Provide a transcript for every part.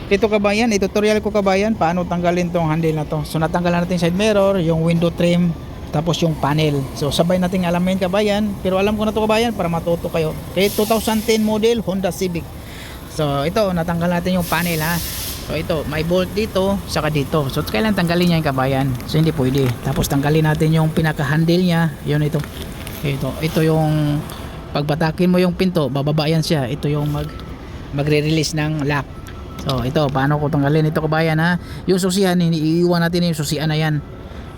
Ito kabayan, tutorial ko kabayan paano tanggalin tong handle na to. So natanggalan natin side mirror, yung window trim, tapos yung panel. So sabay nating alamin kabayan, pero alam ko na to kabayan para matuto kayo. Okay, 2010 model Honda Civic. So ito, natanggal natin yung panel ha. So ito, may bolt dito, saka dito. So kailangan tanggalin niya yung kabayan. So hindi pwede. Tapos tanggalin natin yung pinaka-handle niya. Yun ito. Ito yung pagbatakin mo yung pinto, bababa yan siya. Ito yung magre-release ng lock. So ito, paano ko tanggalin ito kabayan ha. Yung susihan, iiwan natin yung susihan na yan.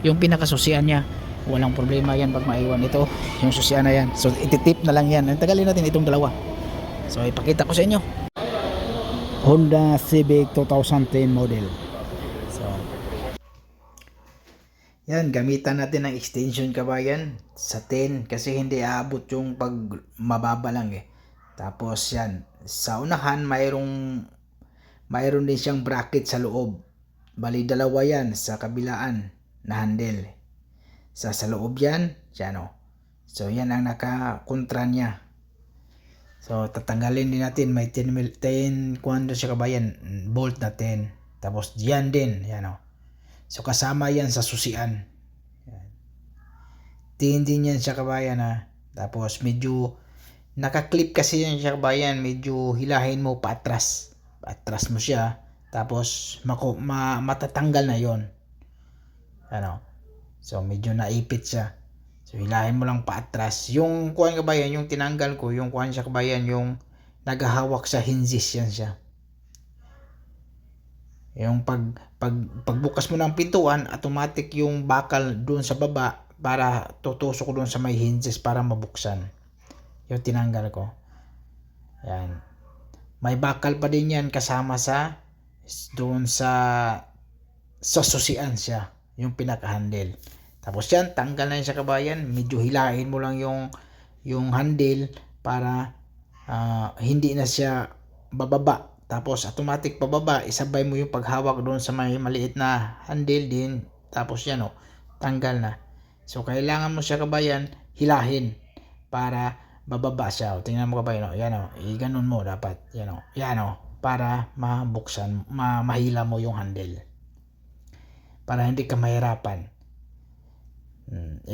Yung pinaka-susihan niya. Walang problema yan pag maiwan ito. Yung susihan na yan. So ititip na lang yan. Tanggalin natin itong dalawa. So ipakita ko sa inyo. Honda Civic 2010 model. So yan, gamitan natin ng extension kabayan sa 10 kasi hindi aabot yung pag mababa lang eh. Tapos yan, sa unahan mayroon din siyang bracket sa loob. Bali dalawa yan sa kabilaan na handle. Sa loob yan, yan o. So yan ang nakakontra niya. So tatanggalin din natin, may 10 kuwan siya kabayan, bolt na 10. Tapos yan din, yan o. So kasama yan sa susian. Yan. 10 din yan siya kabayan ha. Tapos medyo naka-clip kasi yan siya kabayan, medyo hilahin mo paatras. Paatras mo siya. Tapos matatanggal na yon. Ano? So medyo naipit siya. So hilahin mo lang paatras. Yung kuwan kabayan, yung tinanggal ko, yung kuwan siya kabayan, yung naghahawak sa hinges yan siya. Yung pagbukas mo ng pintuan, automatic yung bakal doon sa baba para tutusok doon sa may hinges para mabuksan. Yung tinanggal ko. Yan. May bakal pa din yan kasama sa doon sa susian siya, yung pinaka-handle. Tapos yan, tanggal na yun sa kabayan. Medyo hilahin mo lang yung handle para hindi na siya bababa. Tapos automatic pababa, isabay mo yung paghawak doon sa may maliit na handle din. Tapos yan o, tanggal na. So kailangan mo siya kabayan, hilahin para bababa siya. O, tingnan mo kabayan o, yan o, i-ganon mo dapat. Yan o, para mabuksan, mahila mo yung handle. Para hindi ka mahirapan.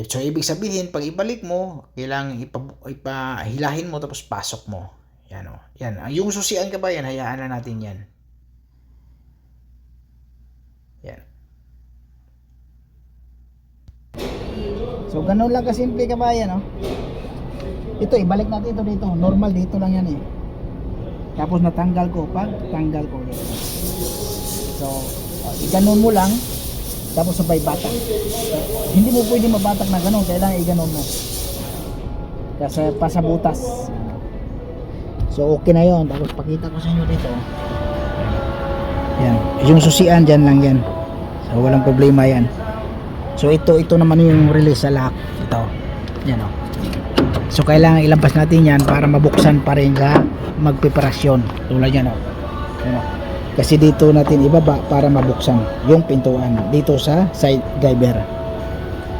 So ibig sabihin, pag ibalik mo, kailangan ipahilahin mo tapos pasok mo. Yan o. Yan. Yung susian kabayan, hayaan na natin yan. Yan. So ganun lang kasimple kabayan, no? Ito, ibalik natin ito dito. Normal dito lang yan eh. Tapos natanggal ko. Pag tanggal ko dito. So, iganon mo lang. Tapos sabay batak. Hindi mo pwede mabatak na ganun. Kailangan iganon mo. Kasi pasabutas. So okay na yon. Tapos pakita ko sa inyo dito. Yan. Yung susian dyan lang yan. So walang problema yan. So ito naman yung release sa lock. Ito. Yan o. So kailangan ilampas natin yan para mabuksan pa rin sa magpreparasyon. Tulad yan o. Yan o. Kasi dito natin ibaba para mabuksan yung pintuan dito sa side driver.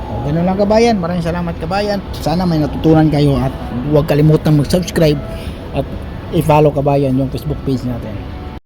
So, ganun lang kabayan. Maraming salamat kabayan. Sana may natutunan kayo at huwag kalimutan mag-subscribe at i-follow kabayan yung Facebook page natin.